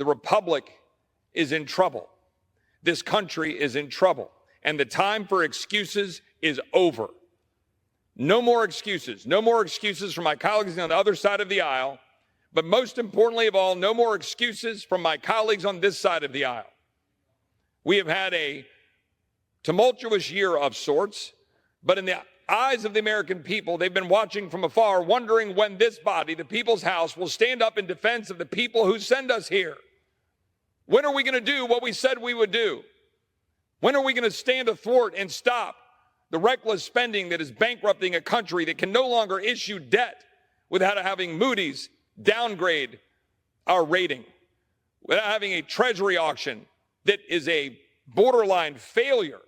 The republic is in trouble. This country is in trouble. And the time for excuses is over. No more excuses. No more excuses from my colleagues on the other side of the aisle. But most importantly of all, no more excuses from my colleagues on this side of the aisle. We have had a tumultuous year of sorts, but in the eyes of the American people, they've been watching from afar, wondering when this body, the People's House, will stand up in defense of the people who send us here. When are we going to do what we said we would do? When are we going to stand athwart and stop the reckless spending that is bankrupting a country that can no longer issue debt without having Moody's downgrade our rating, without having a treasury auction that is a borderline failure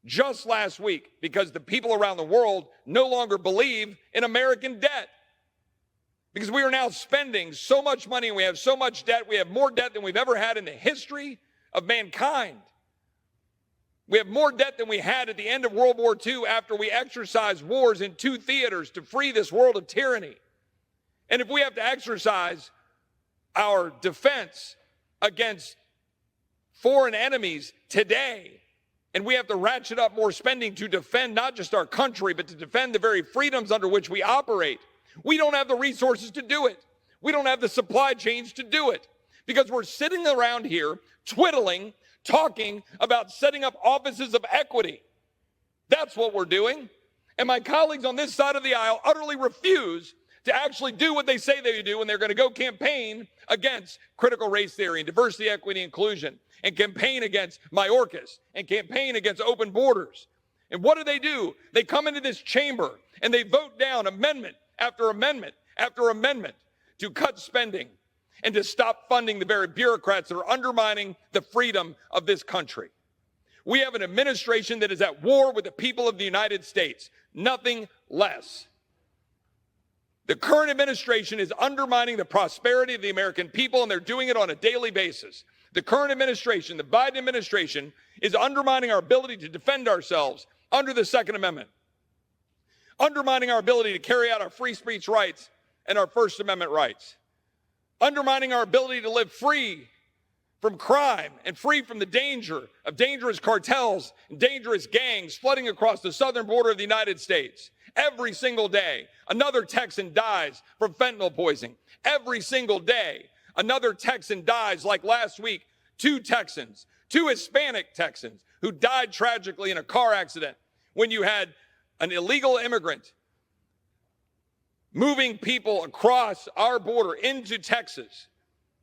just last week because the people around the world no longer believe in American debt? Because we are now spending so much money and we have so much debt. We have more debt than we've ever had in the history of mankind. We have more debt than we had at the end of World War II after we exercised wars in 2 theaters to free this world of tyranny. And if we have to exercise our defense against foreign enemies today, and we have to ratchet up more spending to defend not just our country, but to defend the very freedoms under which we operate, we don't have the resources to do it. We don't have the supply chains to do it because we're sitting around here twiddling, talking about setting up offices of equity. That's what we're doing. And my colleagues on this side of the aisle utterly refuse to actually do what they say they do when they're going to go campaign against critical race theory and diversity, equity, inclusion, and campaign against Mayorkas, and campaign against open borders. And what do? They come into this chamber and they vote down amendment after amendment after amendment to cut spending and to stop funding the very bureaucrats that are undermining the freedom of this country. We have an administration that is at war with the people of the United States, nothing less. The current administration is undermining the prosperity of the American people, and they're doing it on a daily basis. The current administration, the Biden administration, is undermining our ability to defend ourselves under the Second Amendment, undermining our ability to carry out our free speech rights and our First Amendment rights, undermining our ability to live free from crime and free from the danger of dangerous cartels and dangerous gangs flooding across the southern border of the United States. Every single day, another Texan dies from fentanyl poisoning. Every single day, another Texan dies, like last week, 2 Texans, 2 Hispanic Texans who died tragically in a car accident when you had an illegal immigrant moving people across our border into Texas.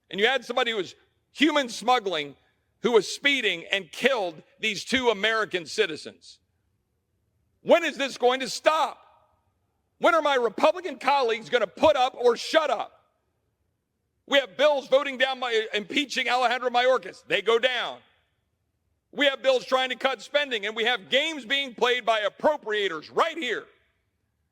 And you had somebody who was human smuggling, who was speeding and killed these 2 American citizens. When is this going to stop? When are my Republican colleagues going to put up or shut up? We have bills voting down impeaching Alejandro Mayorkas. They go down. We have bills trying to cut spending, and we have games being played by appropriators right here.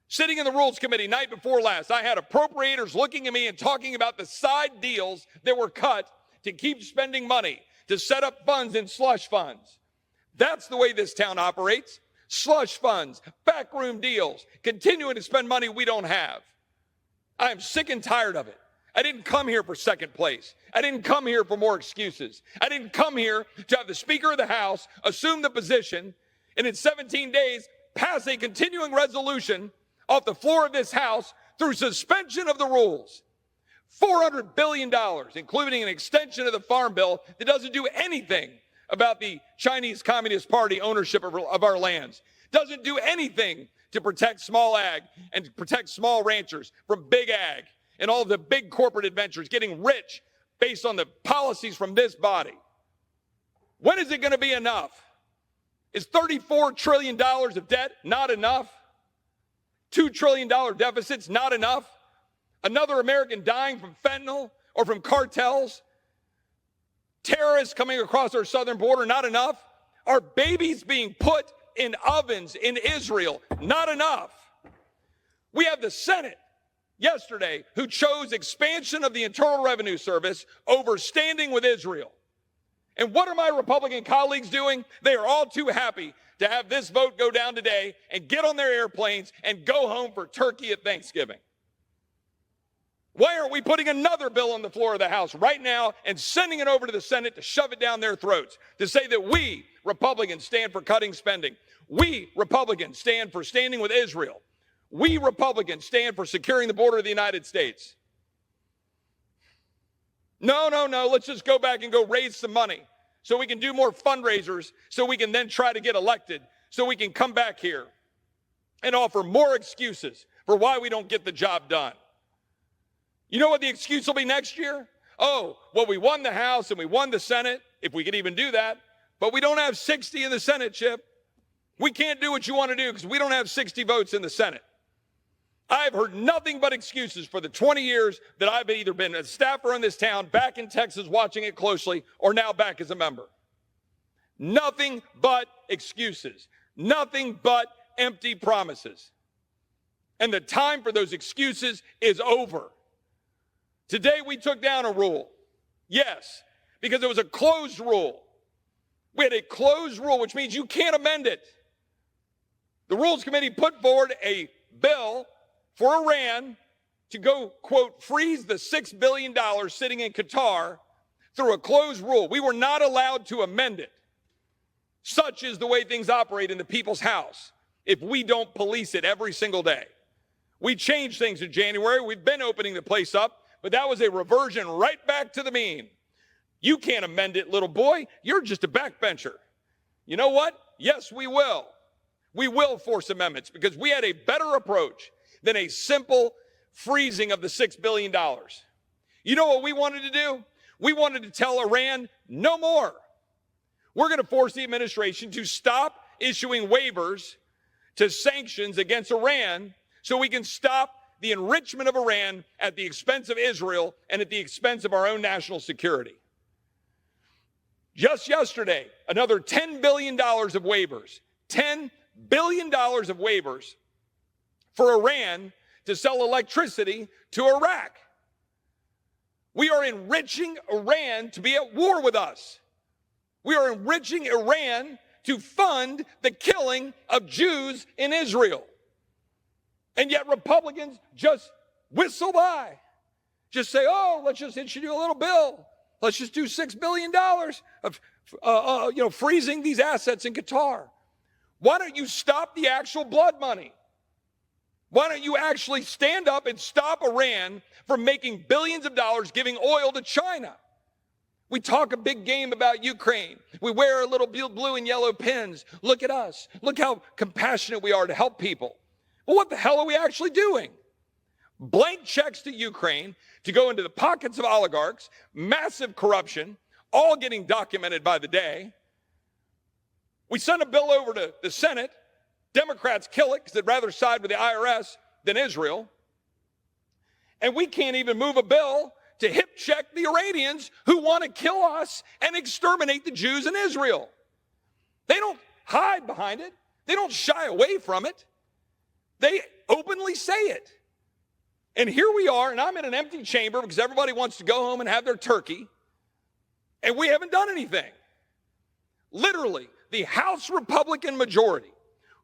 Sitting in the Rules Committee night before last, I had appropriators looking at me and talking about the side deals that were cut to keep spending money, to set up funds in slush funds. That's the way this town operates. Slush funds, backroom deals, continuing to spend money we don't have. I am sick and tired of it. I didn't come here for second place. I didn't come here for more excuses. I didn't come here to have the Speaker of the House assume the position and in 17 days pass a continuing resolution off the floor of this House through suspension of the rules. $400 billion, including an extension of the Farm Bill that doesn't do anything about the Chinese Communist Party ownership of our lands. Doesn't do anything to protect small ag and to protect small ranchers from big ag and all of the big corporate adventures getting rich based on the policies from this body. When is it going to be enough? Is $34 trillion of debt not enough? $2 trillion deficits not enough? Another American dying from fentanyl or from cartels? Terrorists coming across our southern border, not enough? Are babies being put in ovens in Israel? Not enough. We have the Senate yesterday who chose expansion of the Internal Revenue Service over standing with Israel. And what are my Republican colleagues doing? They are all too happy to have this vote go down today and get on their airplanes and go home for turkey at Thanksgiving. Why aren't we putting another bill on the floor of the House right now and sending it over to the Senate to shove it down their throats, to say that we Republicans stand for cutting spending? We Republicans stand for standing with Israel. We Republicans stand for securing the border of the United States. No. Let's just go back and go raise some money so we can do more fundraisers, so we can then try to get elected, so we can come back here and offer more excuses for why we don't get the job done. You know what the excuse will be next year? Oh, well, we won the House and we won the Senate, if we could even do that, but we don't have 60 in the Senate, Chip. We can't do what you want to do because we don't have 60 votes in the Senate. I've heard nothing but excuses for the 20 years that I've either been a staffer in this town, back in Texas watching it closely, or now back as a member. Nothing but excuses. Nothing but empty promises. And the time for those excuses is over. Today we took down a rule. Yes, because it was a closed rule. We had a closed rule, which means you can't amend it. The Rules Committee put forward a bill for Iran to go, quote, freeze the $6 billion sitting in Qatar through a closed rule. We were not allowed to amend it. Such is the way things operate in the people's house if we don't police it every single day. We changed things in January. We've been opening the place up, but that was a reversion right back to the mean. You can't amend it, little boy. You're just a backbencher. You know what? Yes, we will. We will force amendments because we had a better approach than a simple freezing of the $6 billion. You know what we wanted to do? We wanted to tell Iran, no more. We're going to force the administration to stop issuing waivers to sanctions against Iran so we can stop the enrichment of Iran at the expense of Israel and at the expense of our own national security. Just yesterday, another $10 billion of waivers, $10 billion of waivers for Iran to sell electricity to Iraq. We are enriching Iran to be at war with us. We are enriching Iran to fund the killing of Jews in Israel. And yet Republicans just whistle by. Just say, oh, let's just issue a little bill. Let's just do $6 billion of freezing these assets in Qatar. Why don't you stop the actual blood money? Why don't you actually stand up and stop Iran from making billions of dollars giving oil to China? We talk a big game about Ukraine. We wear our little blue and yellow pins. Look at us. Look how compassionate we are to help people. Well, what the hell are we actually doing? Blank checks to Ukraine to go into the pockets of oligarchs, massive corruption, all getting documented by the day. We sent a bill over to the Senate. Democrats kill it because they'd rather side with the IRS than Israel. And we can't even move a bill to hip check the Iranians who want to kill us and exterminate the Jews in Israel. They don't hide behind it. They don't shy away from it. They openly say it. And here we are, and I'm in an empty chamber because everybody wants to go home and have their turkey, and we haven't done anything. Literally, the House Republican majority,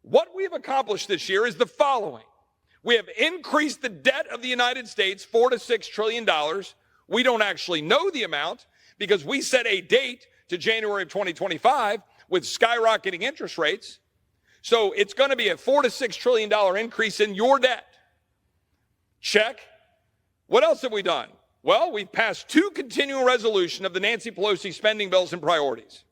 what we've accomplished this year is the following. We have increased the debt of the United States $4 to $6 trillion. We don't actually know the amount because we set a date to January of 2025 with skyrocketing interest rates. So it's going to be a $4 to $6 trillion increase in your debt. Check. What else have we done? Well, we've passed 2 continuing resolutions of the Nancy Pelosi spending bills and priorities.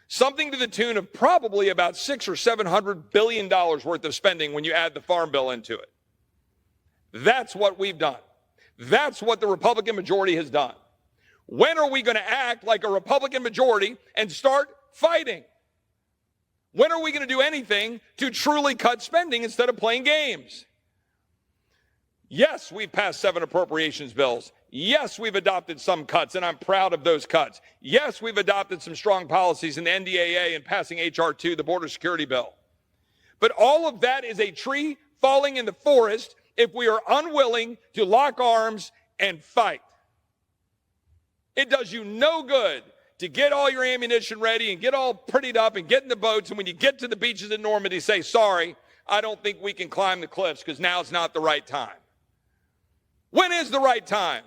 Something to the tune of probably about $600 or $700 billion worth of spending when you add the farm bill into it. That's what we've done. That's what the Republican majority has done. When are we going to act like a Republican majority and start fighting? When are we going to do anything to truly cut spending instead of playing games? Yes, we've passed 7 appropriations bills. Yes, we've adopted some cuts, and I'm proud of those cuts. Yes, we've adopted some strong policies in the NDAA and passing H.R. 2, the border security bill. But all of that is a tree falling in the forest if we are unwilling to lock arms and fight. It does you no good to get all your ammunition ready and get all prettied up and get in the boats, and when you get to the beaches in Normandy, say, sorry, I don't think we can climb the cliffs because now's not the right time. When is the right time?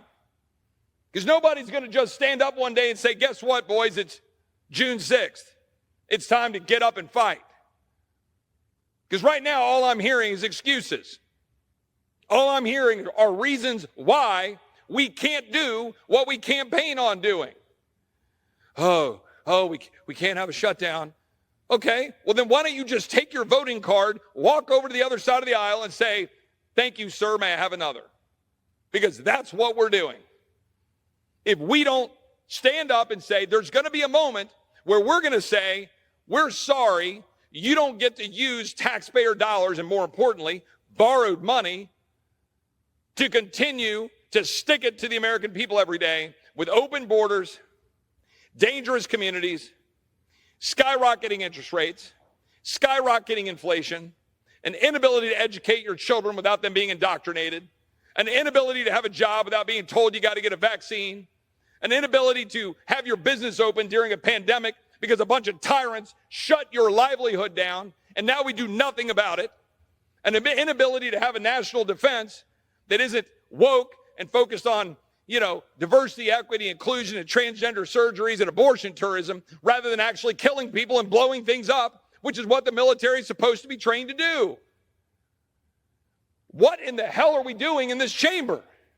Because nobody's going to just stand up one day and say, guess what, boys, it's June 6th. It's time to get up and fight. Because right now, all I'm hearing is excuses. All I'm hearing are reasons why we can't do what we campaign on doing. We can't have a shutdown. Okay, well then why don't you just take your voting card, walk over to the other side of the aisle and say, thank you, sir, may I have another? Because that's what we're doing. If we don't stand up and say, there's going to be a moment where we're going to say, we're sorry, you don't get to use taxpayer dollars, and more importantly, borrowed money, to continue to stick it to the American people every day with open borders, dangerous communities, skyrocketing interest rates, skyrocketing inflation, an inability to educate your children without them being indoctrinated, an inability to have a job without being told you got to get a vaccine, an inability to have your business open during a pandemic because a bunch of tyrants shut your livelihood down, and now we do nothing about it, an inability to have a national defense that isn't woke and focused on, diversity, equity, inclusion, and transgender surgeries and abortion tourism, rather than actually killing people and blowing things up, which is what the military is supposed to be trained to do. What in the hell are we doing in this chamber?